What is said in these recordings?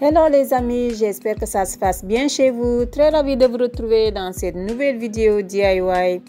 Hello les amis, j'espère que ça se passe bien chez vous. Très ravi de vous retrouver dans cette nouvelle vidéo DIY.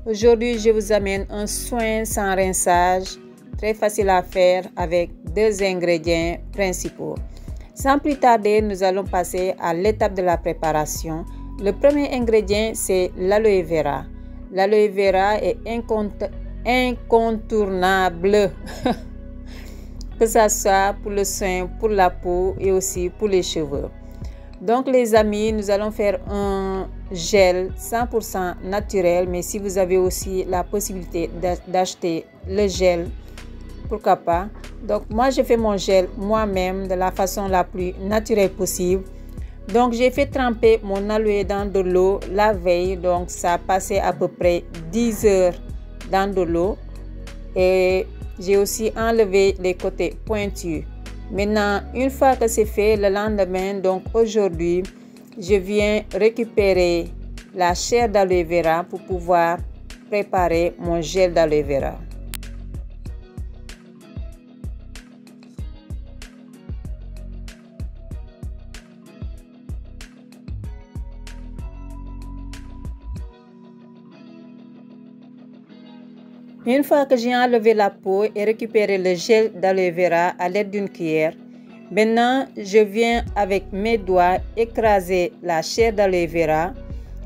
Aujourd'hui, je vous amène un soin sans rinçage, très facile à faire avec deux ingrédients principaux. Sans plus tarder, nous allons passer à l'étape de la préparation. Le premier ingrédient, c'est l'aloe vera. L'aloe vera est incontournable. Que ça soit pour le soin, pour la peau et aussi pour les cheveux. Donc les amis, nous allons faire un gel 100% naturel, mais si vous avez aussi la possibilité d'acheter le gel, pourquoi pas. Donc moi je fais mon gel moi-même de la façon la plus naturelle possible. Donc j'ai fait tremper mon aloe dans de l'eau la veille, donc ça a passé à peu près 10 heures dans de l'eau et j'ai aussi enlevé les côtés pointus. Maintenant, une fois que c'est fait, le lendemain, donc aujourd'hui, je viens récupérer la chair d'aloe vera pour pouvoir préparer mon gel d'aloe vera. Une fois que j'ai enlevé la peau et récupéré le gel d'aloe vera à l'aide d'une cuillère, maintenant je viens avec mes doigts écraser la chair d'aloe vera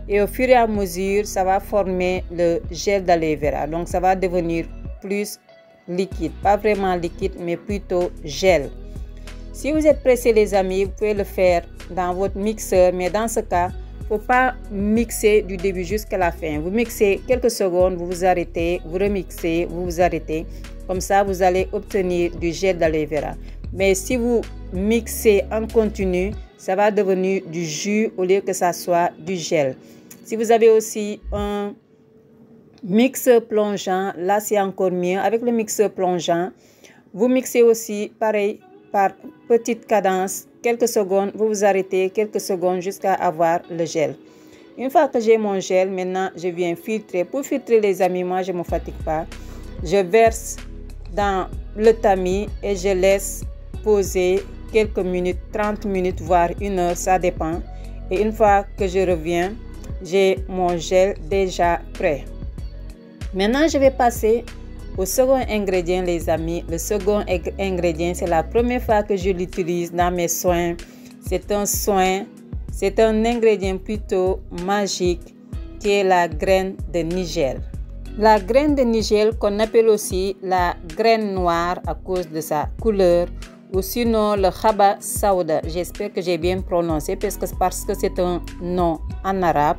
et au fur et à mesure ça va former le gel d'aloe vera. Donc ça va devenir plus liquide, pas vraiment liquide mais plutôt gel. Si vous êtes pressé les amis, vous pouvez le faire dans votre mixeur, mais dans ce cas, il ne faut pas mixer du début jusqu'à la fin. Vous mixez quelques secondes, vous vous arrêtez, vous remixez, vous vous arrêtez. Comme ça, vous allez obtenir du gel d'aloe vera. Mais si vous mixez en continu, ça va devenir du jus au lieu que ça soit du gel. Si vous avez aussi un mixeur plongeant, là c'est encore mieux. Avec le mixeur plongeant, vous mixez aussi pareil par petite cadence. Quelques secondes, vous vous arrêtez quelques secondes jusqu'à avoir le gel. Une fois que j'ai mon gel, maintenant je viens filtrer. Pour filtrer les amis, moi je ne me fatigue pas. Je verse dans le tamis et je laisse poser quelques minutes, 30 minutes voire 1 heure, ça dépend. Et une fois que je reviens, j'ai mon gel déjà prêt. Maintenant je vais passer au second ingrédient les amis. Le second ingrédient, c'est la première fois que je l'utilise dans mes soins. C'est un ingrédient plutôt magique qui est la graine de nigel. La graine de nigel qu'on appelle aussi la graine noire à cause de sa couleur ou sinon le khaba sauda. J'espère que j'ai bien prononcé parce que c'est un nom en arabe.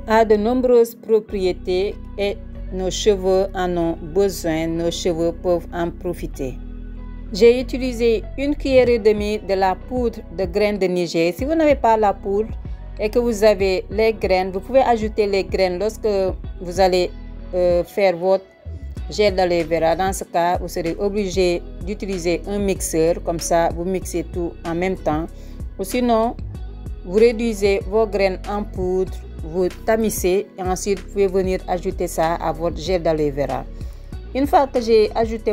A de nombreuses propriétés et nos cheveux en ont besoin, nos cheveux peuvent en profiter. J'ai utilisé 1 cuillère et demie de la poudre de graines de nigel. Si vous n'avez pas la poudre et que vous avez les graines, vous pouvez ajouter les graines lorsque vous allez faire votre gel d'aloe vera. Dans ce cas, vous serez obligé d'utiliser un mixeur, comme ça vous mixez tout en même temps. Ou sinon, vous réduisez vos graines en poudre, vous tamissez et ensuite vous pouvez venir ajouter ça à votre gel d'aloe vera. Une fois que j'ai ajouté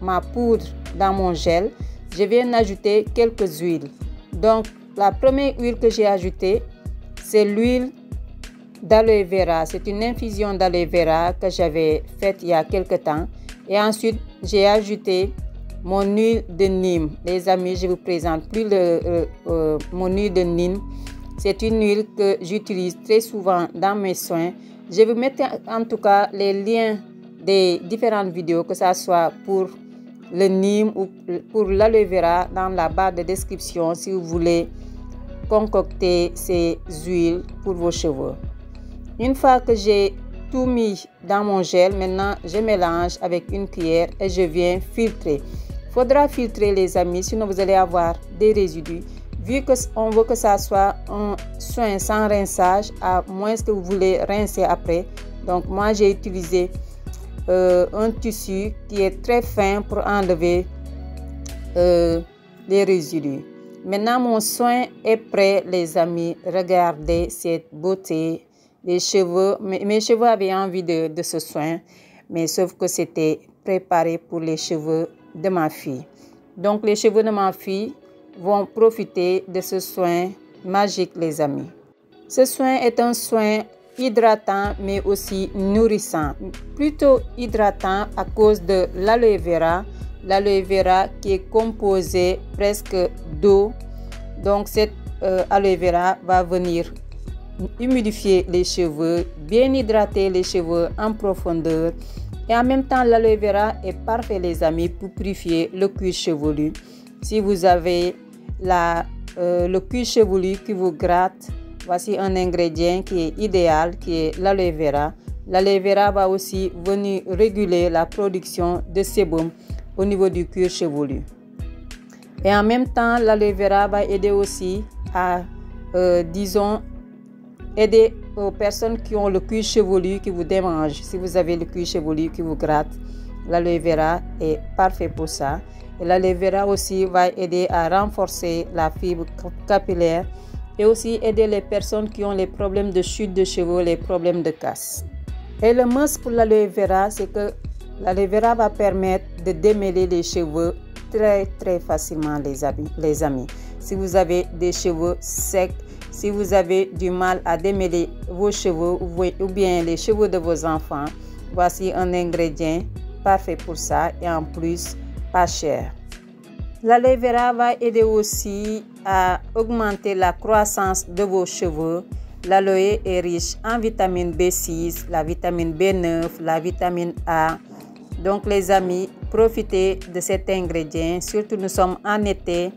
ma poudre dans mon gel, je viens ajouter quelques huiles. Donc la première huile que j'ai ajoutée, c'est l'huile d'aloe vera. C'est une infusion d'aloe vera que j'avais faite il y a quelque temps. Et ensuite j'ai ajouté mon huile de Nîmes. Les amis, je vous présente plus mon huile de Nîmes. C'est une huile que j'utilise très souvent dans mes soins. Je vais vous mettre en tout cas les liens des différentes vidéos, que ce soit pour le Nîmes ou pour l'aloe vera, dans la barre de description si vous voulez concocter ces huiles pour vos cheveux. Une fois que j'ai tout mis dans mon gel, maintenant je mélange avec une cuillère et je viens filtrer. Il faudra filtrer les amis, sinon vous allez avoir des résidus. Vu qu'on veut que ça soit un soin sans rinçage, à moins que vous voulez rincer après. Donc moi j'ai utilisé un tissu qui est très fin pour enlever les résidus. Maintenant mon soin est prêt les amis. Regardez cette beauté. Les cheveux, mes cheveux avaient envie de ce soin, mais sauf que c'était préparé pour les cheveux de ma fille. Donc les cheveux de ma fille vont profiter de ce soin magique, les amis. Ce soin est un soin hydratant mais aussi nourrissant. Plutôt hydratant à cause de l'aloe vera. L'aloe vera qui est composée presque d'eau. Donc cette aloe vera va venir humidifier les cheveux, bien hydrater les cheveux en profondeur. Et en même temps, l'aloe vera est parfait, les amis, pour purifier le cuir chevelu. Si vous avez le cuir chevelu qui vous gratte, voici un ingrédient qui est idéal, qui est l'aloe vera. L'aloe vera va aussi venir réguler la production de sébum au niveau du cuir chevelu. Et en même temps, l'aloe vera va aider aussi à, aider aux personnes qui ont le cuir chevelu qui vous démange. Si vous avez le cuir chevelu qui vous gratte, l'aloe vera est parfait pour ça. Et l'aloe vera aussi va aider à renforcer la fibre capillaire et aussi aider les personnes qui ont les problèmes de chute de cheveux, les problèmes de casse. Et le must pour l'aloe vera, c'est que l'aloe vera va permettre de démêler les cheveux très facilement, les amis. Si vous avez des cheveux secs, si vous avez du mal à démêler vos cheveux ou bien les cheveux de vos enfants, voici un ingrédient parfait pour ça et en plus pas cher. L'aloe vera va aider aussi à augmenter la croissance de vos cheveux. L'aloe est riche en vitamine B6, la vitamine B9, la vitamine A. Donc les amis, profitez de cet ingrédient, surtout nous sommes en été.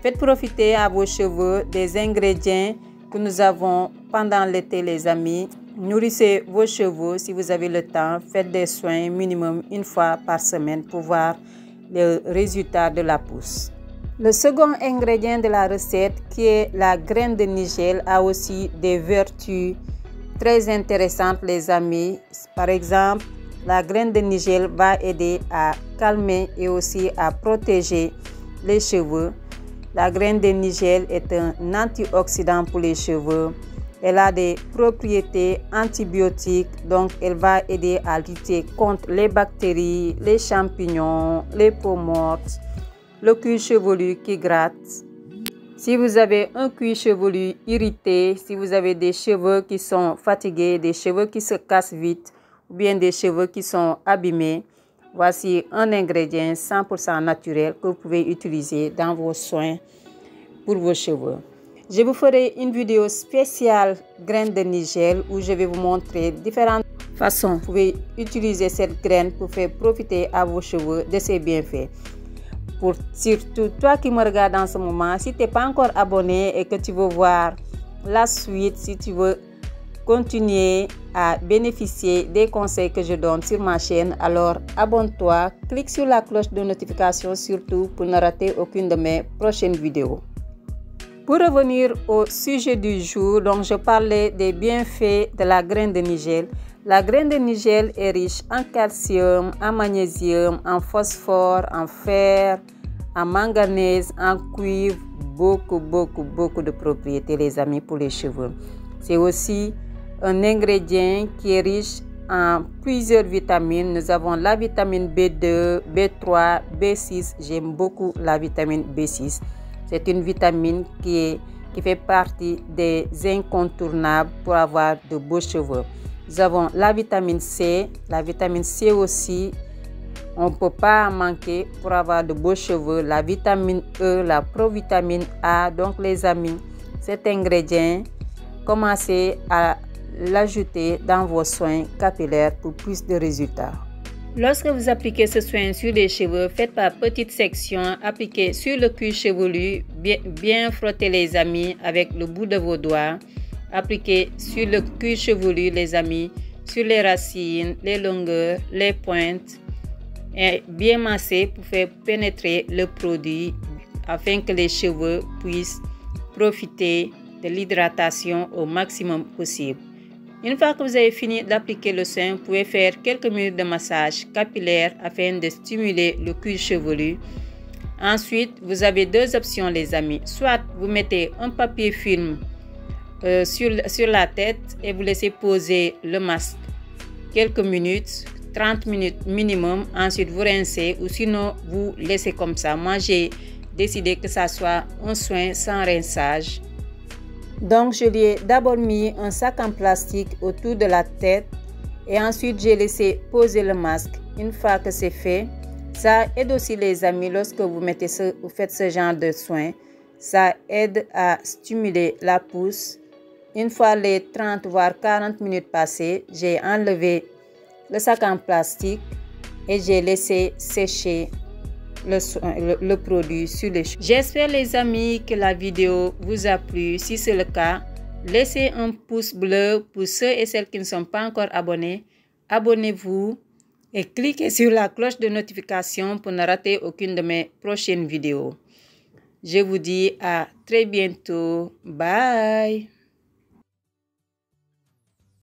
Faites profiter à vos cheveux des ingrédients que nous avons pendant l'été, les amis. Nourrissez vos cheveux si vous avez le temps. Faites des soins minimum une fois par semaine pour voir le résultat de la pousse. Le second ingrédient de la recette, qui est la graine de nigel, a aussi des vertus très intéressantes, les amis. Par exemple, la graine de nigel va aider à calmer et aussi à protéger les cheveux. La graine de nigel est un antioxydant pour les cheveux. Elle a des propriétés antibiotiques, donc elle va aider à lutter contre les bactéries, les champignons, les peaux mortes, le cuir chevelu qui gratte. Si vous avez un cuir chevelu irrité, si vous avez des cheveux qui sont fatigués, des cheveux qui se cassent vite ou bien des cheveux qui sont abîmés, voici un ingrédient 100% naturel que vous pouvez utiliser dans vos soins pour vos cheveux. Je vous ferai une vidéo spéciale graine de nigel où je vais vous montrer différentes façons. Vous pouvez utiliser cette graine pour faire profiter à vos cheveux de ses bienfaits. Pour surtout toi qui me regardes en ce moment, si tu n'es pas encore abonné et que tu veux voir la suite, si tu veux continuer à bénéficier des conseils que je donne sur ma chaîne, alors abonne-toi, clique sur la cloche de notification surtout pour ne rater aucune de mes prochaines vidéos. Pour revenir au sujet du jour, donc je parlais des bienfaits de la graine de nigel. La graine de nigel est riche en calcium, en magnésium, en phosphore, en fer, en manganèse, en cuivre, beaucoup de propriétés, les amis, pour les cheveux. C'est aussi un ingrédient qui est riche en plusieurs vitamines. Nous avons la vitamine B2, B3, B6. J'aime beaucoup la vitamine B6. C'est une vitamine qui fait partie des incontournables pour avoir de beaux cheveux. Nous avons la vitamine C. La vitamine C aussi, on ne peut pas en manquer pour avoir de beaux cheveux. La vitamine E, la provitamine A. Donc les amis, cet ingrédient, commencez à l'ajouter dans vos soins capillaires pour plus de résultats. Lorsque vous appliquez ce soin sur les cheveux, faites par petites sections, appliquez sur le cuir chevelu, bien frottez les amis avec le bout de vos doigts. Appliquez sur le cuir chevelu, les amis, sur les racines, les longueurs, les pointes, et bien masser pour faire pénétrer le produit afin que les cheveux puissent profiter de l'hydratation au maximum possible. Une fois que vous avez fini d'appliquer le soin, vous pouvez faire quelques minutes de massage capillaire afin de stimuler le cuir chevelu. Ensuite, vous avez deux options, les amis. Soit vous mettez un papier film sur la tête et vous laissez poser le masque quelques minutes, 30 minutes minimum. Ensuite, vous rincez ou sinon, vous laissez comme ça. Moi, j'ai décidé que ça soit un soin sans rinçage. Donc, je lui ai d'abord mis un sac en plastique autour de la tête et ensuite, j'ai laissé poser le masque. Une fois que c'est fait, ça aide aussi les amis lorsque vous faites ce genre de soins. Ça aide à stimuler la pousse. Une fois les 30 voire 40 minutes passées, j'ai enlevé le sac en plastique et j'ai laissé sécher le produit sur les cheveux. J'espère les amis que la vidéo vous a plu. Si c'est le cas, laissez un pouce bleu pour ceux et celles qui ne sont pas encore abonnés. Abonnez-vous et cliquez sur la cloche de notification pour ne rater aucune de mes prochaines vidéos. Je vous dis à très bientôt. Bye!